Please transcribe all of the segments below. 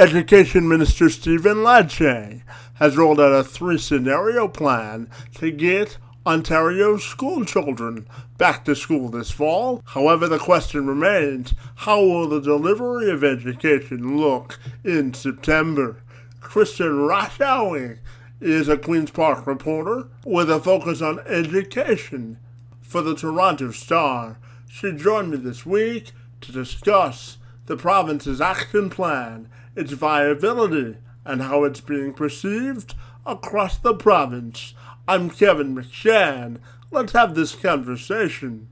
Education Minister Stephen Lecce has rolled out a three-scenario plan to get Ontario's school children back to school this fall. However, the question remains, how will the delivery of education look in September? Kristin Rushowy is a Queen's Park reporter with a focus on education for the Toronto Star. She joined me this week to discuss the province's action plan, its viability, and how it's being perceived across the province. I'm Kevin McShann. Let's have this conversation.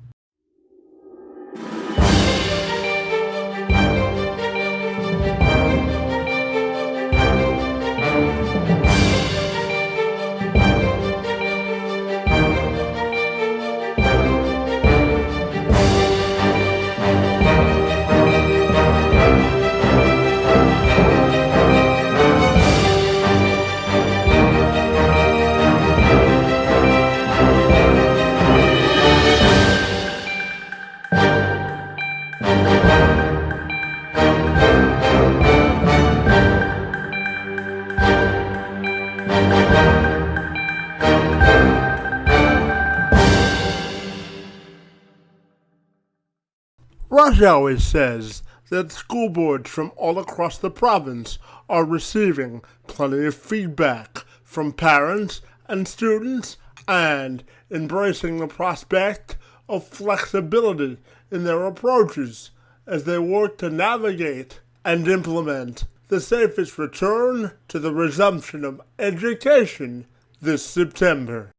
Rushowy says that school boards from all across the province are receiving plenty of feedback from parents and students and embracing the prospect of flexibility in their approaches as they work to navigate and implement the safest return to the resumption of education this September.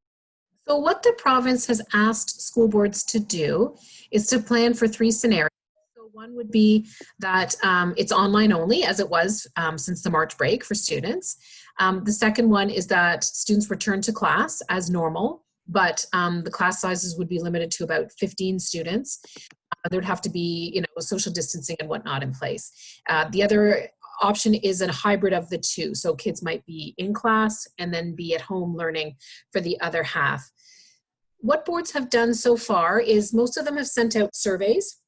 So what the province has asked school boards to do is to plan for three scenarios. So one would be that it's online only, as it was since the March break for students. The second one is that students return to class as normal, but the class sizes would be limited to about 15 students. There'd have to be, social distancing and whatnot in place. The other option is a hybrid of the two. So kids might be in class and then be at home learning for the other half. What boards have done so far is most of them have sent out surveys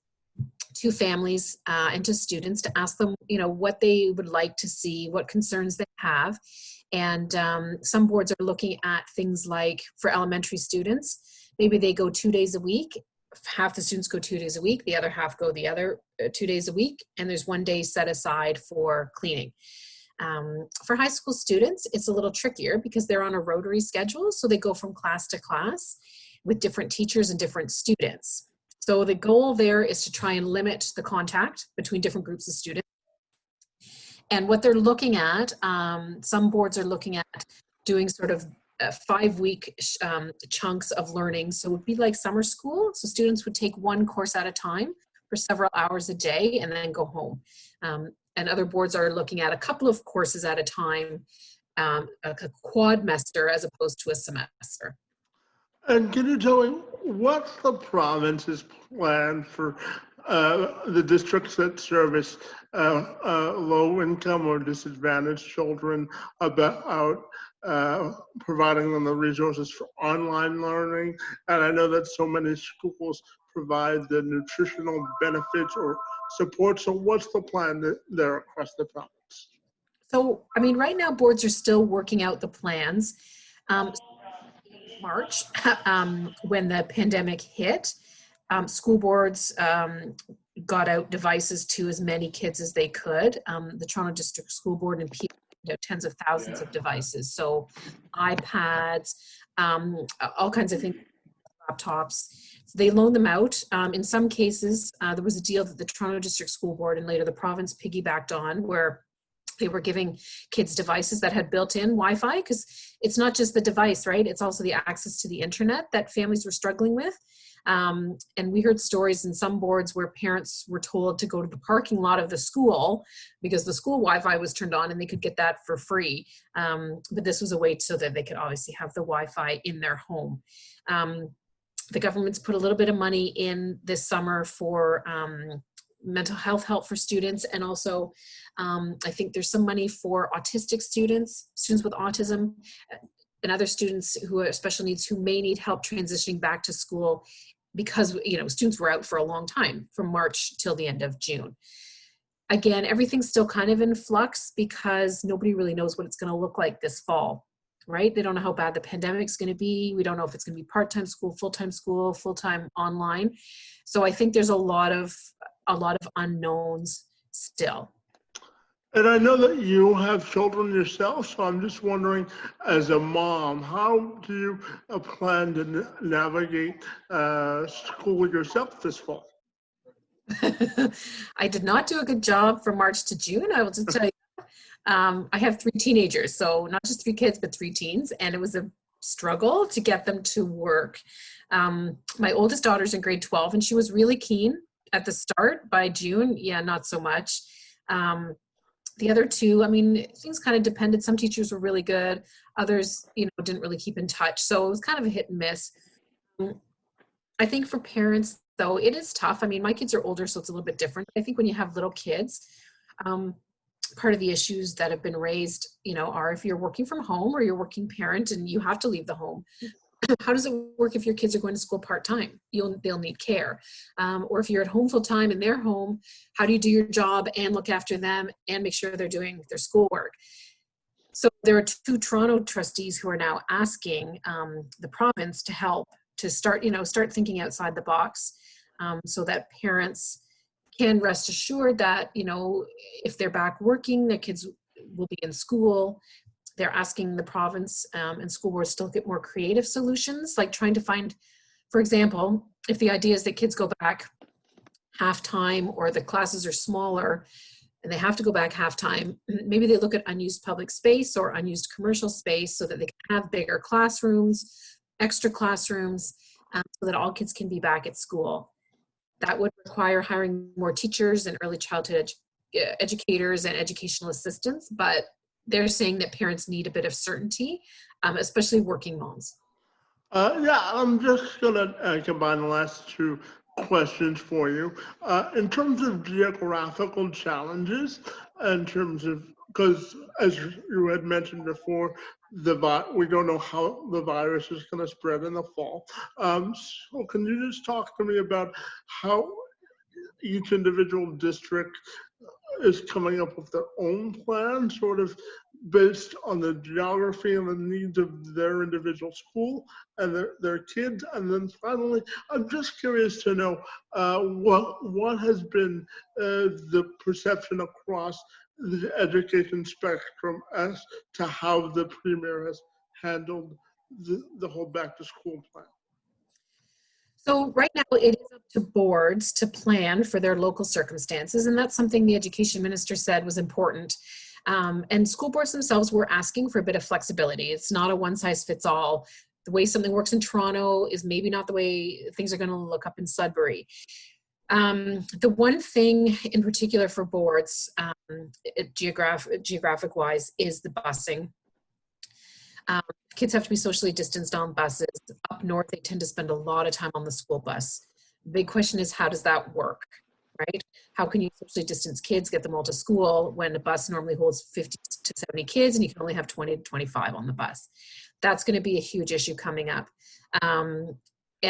to families and to students to ask them, what they would like to see, what concerns they have. And some boards are looking at things like for elementary students, maybe they go 2 days a week. Half the students go 2 days a week, the other half go the other 2 days a week, and there's 1 day set aside for cleaning. For high school students, it's a little trickier because they're on a rotary schedule, so they go from class to class with different teachers and different students. So the goal there is to try and limit the contact between different groups of students. And what they're looking at, some boards are looking at doing sort of 5-week chunks of learning. So it would be like summer school. So students would take one course at a time for several hours a day and then go home. And other boards are looking at a couple of courses at a time, a quadmester as opposed to a semester. And can you tell me what's the province's plan for the districts that service low-income or disadvantaged children about providing them the resources for online learning? And I know that so many schools provide the nutritional benefits or support. So what's the plan there across the province? So, right now boards are still working out the plans. March, when the pandemic hit, school boards got out devices to as many kids as they could. The Toronto District School Board and tens of thousands of devices. So iPads, all kinds of things, laptops. So they loaned them out. In some cases, there was a deal that the Toronto District School Board and later the province piggybacked on where they were giving kids devices that had built-in Wi-Fi, because it's not just the device, right? It's also the access to the internet that families were struggling with. And we heard stories in some boards where parents were told to go to the parking lot of the school because the school Wi-Fi was turned on and they could get that for free. But this was a way so that they could obviously have the Wi-Fi in their home. The government's put a little bit of money in this summer for mental health help for students, and also I think there's some money for autistic students with autism, and other students who have special needs who may need help transitioning back to school because, students were out for a long time from March till the end of June. Again, everything's still kind of in flux because nobody really knows what it's going to look like this fall, right? They don't know how bad the pandemic's going to be. We don't know if it's going to be part-time school, full-time online. So I think there's a lot of unknowns still. And I know that you have children yourself, so I'm just wondering, as a mom, how do you plan to navigate school yourself this fall? I did not do a good job from March to June. I will just tell you. I have 3 teenagers, so not just 3 kids, but 3 teens, and it was a struggle to get them to work. My oldest daughter's in grade 12, and she was really keen at the start. By June, yeah, not so much. The other 2, I mean, things kind of depended. Some teachers were really good. Others, didn't really keep in touch. So it was kind of a hit and miss. I think for parents, though, it is tough. I mean, my kids are older, so it's a little bit different. I think when you have little kids, part of the issues that have been raised, are if you're working from home or you're a working parent and you have to leave the home. How does it work if your kids are going to school part-time? They'll need care. Or if you're at home full-time in their home, how do you do your job and look after them and make sure they're doing their schoolwork? So there are 2 Toronto trustees who are now asking the province to help to start thinking outside the box, so that parents can rest assured that, if they're back working, their kids will be in school. They're asking the province and school boards still get more creative solutions, like trying to find, for example, if the idea is that kids go back half-time or the classes are smaller and they have to go back half-time, maybe they look at unused public space or unused commercial space so that they can have bigger classrooms, extra classrooms, so that all kids can be back at school. That would require hiring more teachers and early childhood educators and educational assistants, but they're saying that parents need a bit of certainty, especially working moms. Yeah, I'm just going to combine the last 2 questions for you. In terms of geographical challenges, in terms of, because as you had mentioned before, we don't know how the virus is going to spread in the fall. So can you just talk to me about how each individual district is coming up with their own plan, sort of based on the geography and the needs of their individual school and their kids? And then finally, I'm just curious to know what has been the perception across the education spectrum as to how the Premier has handled the whole back to school plan. So right now it is up to boards to plan for their local circumstances, and that's something the education minister said was important. And school boards themselves were asking for a bit of flexibility. It's not a one-size-fits-all. The way something works in Toronto is maybe not the way things are going to look up in Sudbury. The one thing in particular for boards, geographic-wise, is the busing. Kids have to be socially distanced on buses. Up north, they tend to spend a lot of time on the school bus. The big question is, how does that work, right? How can you socially distance kids, get them all to school when a bus normally holds 50 to 70 kids and you can only have 20 to 25 on the bus? That's going to be a huge issue coming up. And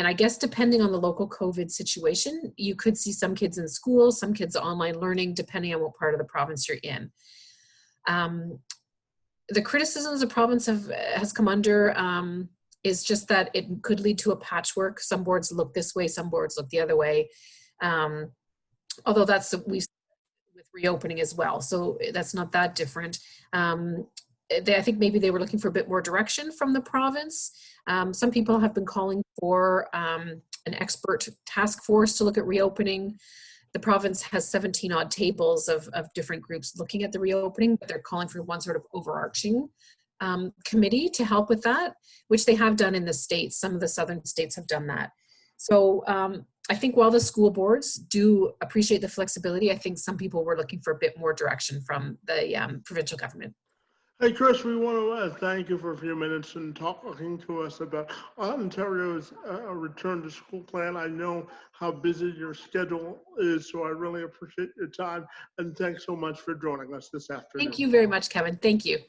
I guess depending on the local COVID situation, you could see some kids in school, some kids online learning, depending on what part of the province you're in. The criticisms the province has come under is just that it could lead to a patchwork. Some boards look this way, some boards look the other way. Although that's with reopening as well, so that's not that different. I think maybe they were looking for a bit more direction from the province. Some people have been calling for an expert task force to look at reopening. The province has 17 odd tables of different groups looking at the reopening, but they're calling for one sort of overarching committee to help with that, which they have done in the states. Some of the southern states have done that. So I think while the school boards do appreciate the flexibility, I think some people were looking for a bit more direction from the provincial government. Hey, Chris, we want to thank you for a few minutes and talking to us about Ontario's return to school plan. I know how busy your schedule is, so I really appreciate your time. And thanks so much for joining us this afternoon. Thank you very much, Kevin. Thank you.